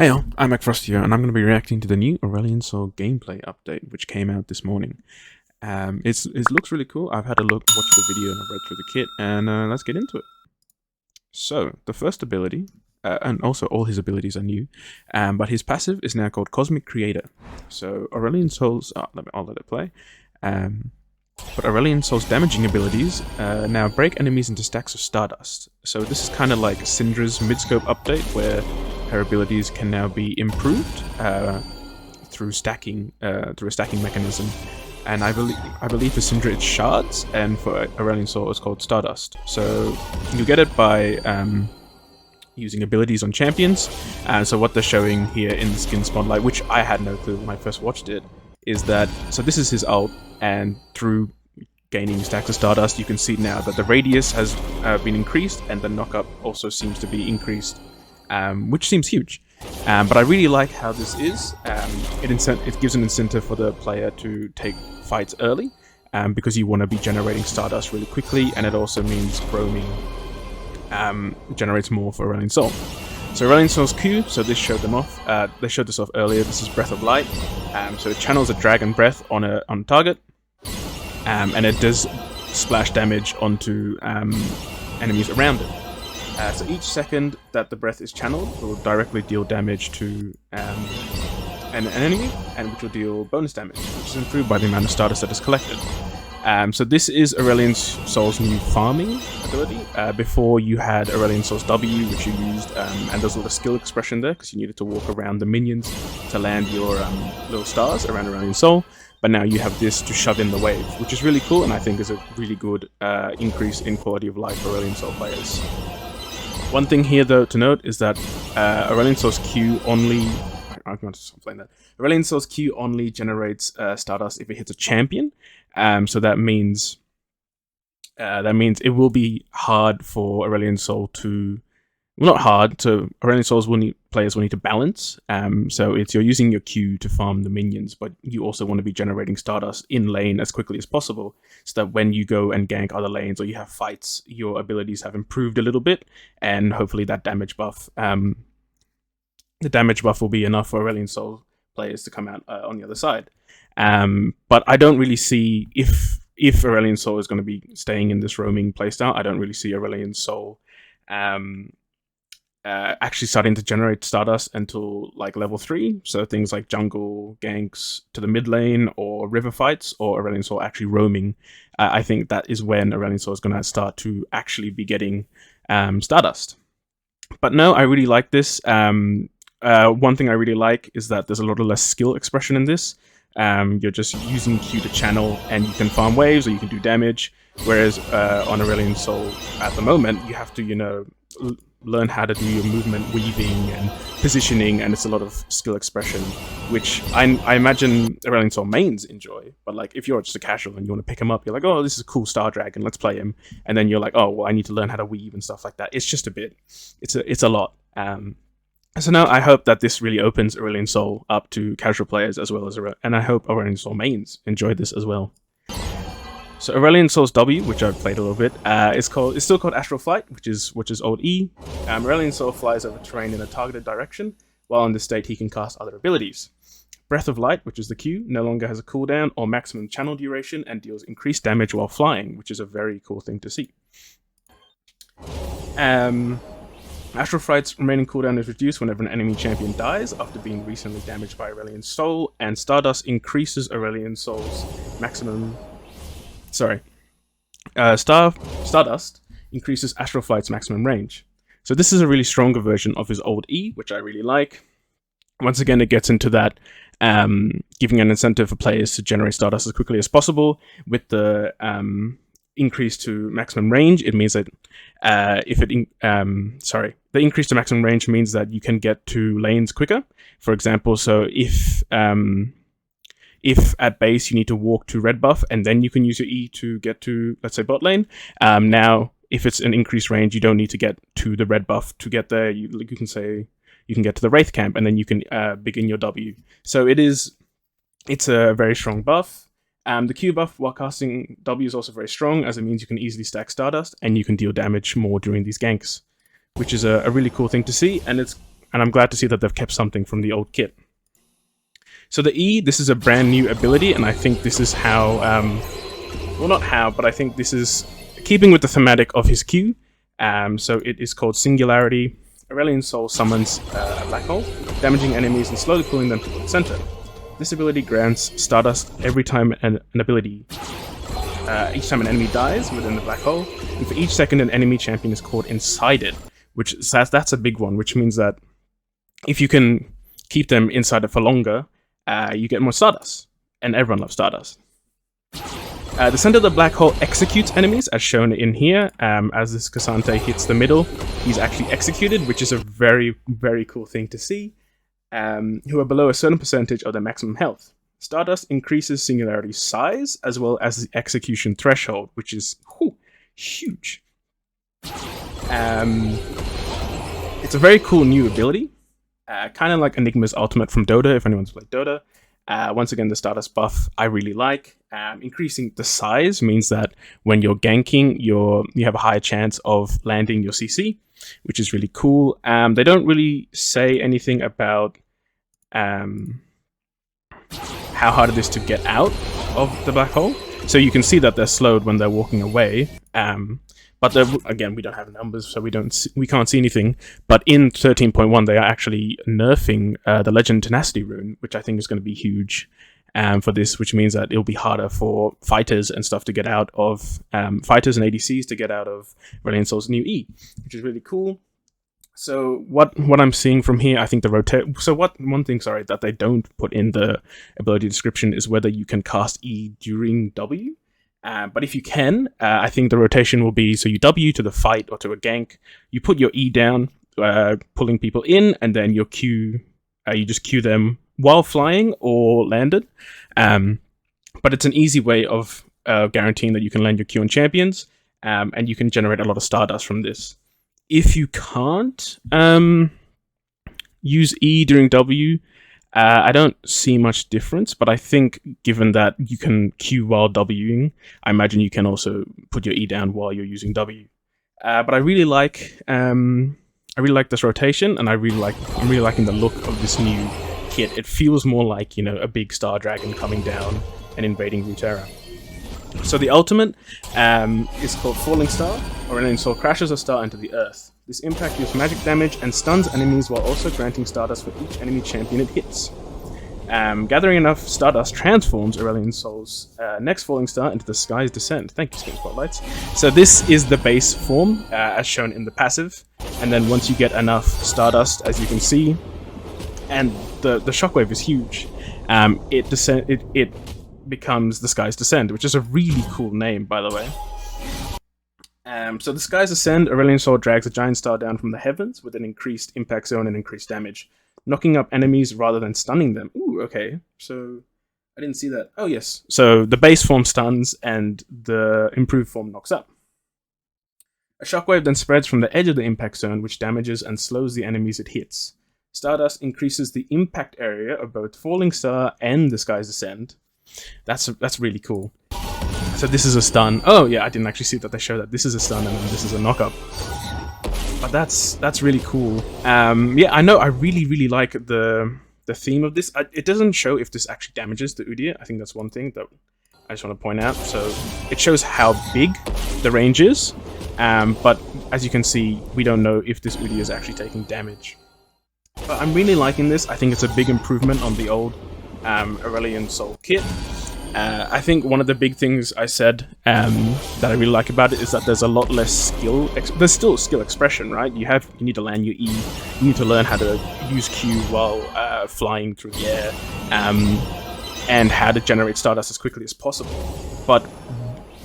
Hey all, I'm McFrostio, and I'm going to be reacting to the new Aurelion Sol gameplay update, which came out this morning. It looks really cool. I've had a look, watched the video, and I've read through the kit, and let's get into it. So, the first ability, and also all his abilities are new, but his passive is now called Cosmic Creator. So, Aurelion Sol's, I'll let it play. But Aurelion Sol's damaging abilities now break enemies into stacks of stardust. So this is kind of like Syndra's mid-scope update, where her abilities can now be improved through a stacking mechanism. And I believe for Syndra it's shards, and for Aurelion Sol it's called stardust. So you get it by using abilities on champions. So what they're showing here in the skin spotlight, which I had no clue when I first watched it, is that, so this is his ult, and through gaining stacks of stardust you can see now that the radius has been increased, and the knockup also seems to be increased, which seems huge. But I really like how this is. It gives an incentive for the player to take fights early, because you want to be generating stardust really quickly, and it also means roaming generates more for Aurelion Sol. So Aurelion Sol's Q, so this showed them off. They showed this off earlier. This is Breath of Light. So it channels a dragon breath on a target, and it does splash damage onto enemies around it. So each second that the breath is channeled will directly deal damage to an enemy, and which will deal bonus damage, which is improved by the amount of stardust that is collected. So this is Aurelion Sol's new farming ability. Before you had Aurelion Sol's W, which you used, and there's a little skill expression there because you needed to walk around the minions to land your little stars around Aurelion Sol. But now you have this to shove in the wave, which is really cool, and I think is a really good increase in quality of life for Aurelion Sol players. One thing here, though, to note is that Aurelion Sol's Q only... I'm going to explain that. Aurelion Sol's Q only generates stardust if it hits a champion. So that means it will be hard for Aurelion Sol to... Well, not hard. So Aurelion Sol's players will need to balance. So you're using your Q to farm the minions, but you also want to be generating stardust in lane as quickly as possible, so that when you go and gank other lanes or you have fights, your abilities have improved a little bit, and hopefully that damage buff, the damage buff will be enough for Aurelion Sol players to come out on the other side. But I don't really see, if Aurelion Sol is going to be staying in this roaming playstyle, I don't really see Aurelion Sol actually starting to generate stardust until like level 3. So things like jungle ganks to the mid lane, or river fights, or Aurelion Sol actually roaming. I think that is when Aurelion Sol is going to start to actually be getting stardust. But no, I really like this. One thing I really like is that there's a lot of less skill expression in this. You're just using Q to channel, and you can farm waves or you can do damage. Whereas on Aurelion Sol at the moment, you have to, learn how to do your movement weaving and positioning, and it's a lot of skill expression, which I imagine Aurelion Sol mains enjoy. But like, if you're just a casual and you want to pick him up, you're like, oh, this is a cool star dragon, let's play him. And then you're like, oh, well, I need to learn how to weave and stuff like that. It's just a bit, it's a lot. So now I hope that this really opens Aurelion Sol up to casual players as well as, and I hope Aurelion Sol mains enjoy this as well. So Aurelion Sol's W, which I've played a little bit, it's still called Astral Flight, which is old E. Aurelion Sol flies over terrain in a targeted direction. While in this state, he can cast other abilities. Breath of Light, which is the Q, no longer has a cooldown or maximum channel duration, and deals increased damage while flying, which is a very cool thing to see. Astral Flight's remaining cooldown is reduced whenever an enemy champion dies after being recently damaged by Aurelion Sol, and Stardust increases Aurelion Sol's maximum... Stardust increases Astral Flight's maximum range. So this is a really stronger version of his old E, which I really like. Once again, it gets into that giving an incentive for players to generate Stardust as quickly as possible. With the increase to maximum range, it means that the increase to maximum range means that you can get to lanes quicker. For example, so if at base you need to walk to red buff and then you can use your E to get to, let's say, bot lane, now if it's an increased range, you don't need to get to the red buff to get there. You can say you can get to the Wraith camp, and then you can begin your W. So it's a very strong buff. The Q buff while casting W is also very strong, as it means you can easily stack Stardust and you can deal damage more during these ganks, which is a really cool thing to see. And it's and I'm glad to see that they've kept something from the old kit. So the E, this is a brand new ability, and I think this is how, well, not how, but I think this is keeping with the thematic of his Q. So it is called Singularity. Aurelion Sol summons a black hole, damaging enemies and slowly pulling them to the center. This ability grants Stardust every time each time an enemy dies within the black hole, and for each second an enemy champion is caught inside it, that's a big one, which means that if you can keep them inside it for longer, you get more Stardust, and everyone loves Stardust. The center of the black hole executes enemies, as shown in here. As this Cassante hits the middle, he's actually executed, which is a very, very cool thing to see, who are below a certain percentage of their maximum health. Stardust increases Singularity's size, as well as the execution threshold, which is huge. It's a very cool new ability, kind of like Enigma's ultimate from Dota, if anyone's played Dota. Once again, the Stardust buff I really like. Increasing the size means that when you're ganking, you have a higher chance of landing your CC, which is really cool. They don't really say anything about how hard it is to get out of the black hole. So you can see that they're slowed when they're walking away. But again, we don't have numbers, so we can't see anything. But in 13.1, they are actually nerfing the Legend Tenacity rune, which I think is going to be huge for this, which means that it'll be harder for fighters and stuff to get out of, fighters and ADCs to get out of Aurelion Sol's new E, which is really cool. So what I'm seeing from here, I think one thing that they don't put in the ability description is whether you can cast E during W. But if you can, I think the rotation will be, so you W to the fight or to a gank, you put your E down, pulling people in, and then your Q, you just Q them while flying or landed. But it's an easy way of guaranteeing that you can land your Q on champions, and you can generate a lot of Stardust from this. If you can't use E during W, I don't see much difference, but I think given that you can Q while Wing, I imagine you can also put your E down while you're using W. But I really like this rotation, and I'm really liking the look of this new kit. It feels more like, a big star dragon coming down and invading Runeterra. So the ultimate is called Falling Star. Aurelion Sol crashes a star into the earth. This impact deals magic damage and stuns enemies while also granting Stardust for each enemy champion it hits. Gathering enough Stardust transforms Aurelion Sol's next Falling Star into the Sky's Descent. Thank you, Skin Spotlights. So this is the base form, as shown in the passive. And then once you get enough Stardust, as you can see, and the shockwave is huge, it becomes the Sky's Descent, which is a really cool name, by the way. So the Sky's Ascend, Aurelion Sol drags a giant star down from the heavens with an increased impact zone and increased damage, knocking up enemies rather than stunning them. Ooh, okay. So I didn't see that. Oh, yes. So the base form stuns and the improved form knocks up. A shockwave then spreads from the edge of the impact zone, which damages and slows the enemies it hits. Stardust increases the impact area of both Falling Star and the Sky's Ascend. That's really cool. So this is a stun. Oh yeah, I didn't actually see that they show that. This is a stun and then this is a knockup. But that's really cool. Yeah, I know. I really like the theme of this. It doesn't show if this actually damages the Udyr. I think that's one thing that I just want to point out. So it shows how big the range is. But as you can see, we don't know if this Udyr is actually taking damage. But I'm really liking this. I think it's a big improvement on the old Aurelion Sol kit. I think one of the big things I said that I really like about it is that there's a lot less skill. There's still skill expression, right? You need to land your E. You need to learn how to use Q while flying through the air, and how to generate Stardust as quickly as possible. But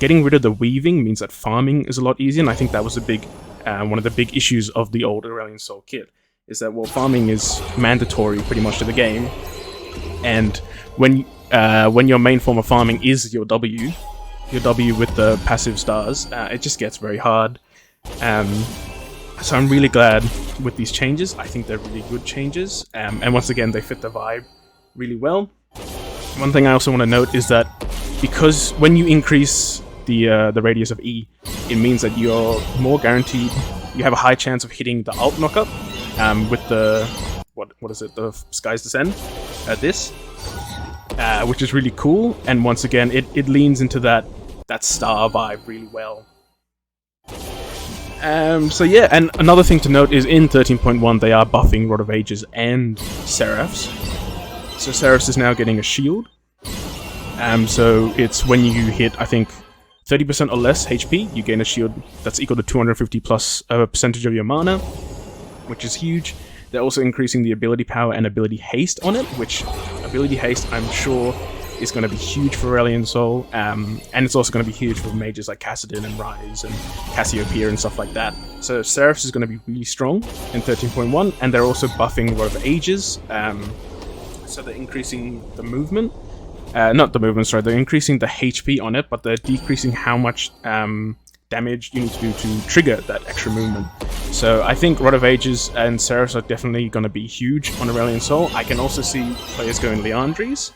getting rid of the weaving means that farming is a lot easier, and I think that was one of the big issues of the old Aurelion Sol kit, is that, well, farming is mandatory pretty much to the game, and when your main form of farming is your W with the passive stars, it just gets very hard. So I'm really glad with these changes. I think they're really good changes, and once again, they fit the vibe really well. One thing I also want to note is that because when you increase the radius of E, it means that you're more guaranteed. You have a high chance of hitting the alt knockup, with the what is it? The Skies Descend. Which is really cool, and once again, it leans into that star vibe really well. So yeah, and another thing to note is in 13.1 they are buffing Rod of Ages and Seraphs. So Seraphs is now getting a shield. So it's when you hit, I think, 30% or less HP, you gain a shield that's equal to 250 plus percentage of your mana, which is huge. They're also increasing the ability power and ability haste on it, which ability haste I'm sure is going to be huge for Aurelion Sol, and it's also going to be huge for mages like Kassadin and Rise and Cassiopeia and stuff like that. So Seraphs is going to be really strong in 13.1, and they're also buffing Rod of Ages, so they're increasing the movement. Not the movement, sorry, they're increasing the HP on it, but they're decreasing how much damage you need to do to trigger that extra movement. So I think Rod of Ages and Seraphs are definitely going to be huge on Aurelion Sol. I can also see players going Liandry's.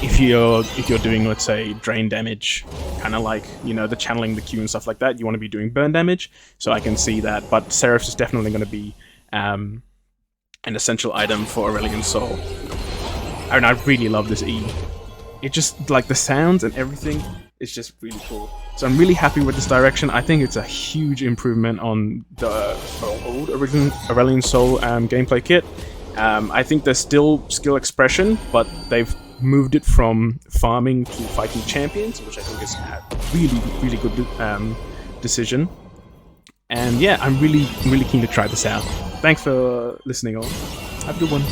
If you're doing, let's say, drain damage, kind of like, you know, the channeling the Q and stuff like that, you want to be doing burn damage, so I can see that. But Seraphs is definitely going to be an essential item for Aurelion Sol. And I really love this E. It just, like, the sounds and everything, it's just really cool. So I'm really happy with this direction. I think it's a huge improvement on the old Aurelion Sol gameplay kit. I think there's still skill expression, but they've moved it from farming to fighting champions, which I think is a really, really good decision. And yeah, I'm really keen to try this out. Thanks for listening all. Have a good one.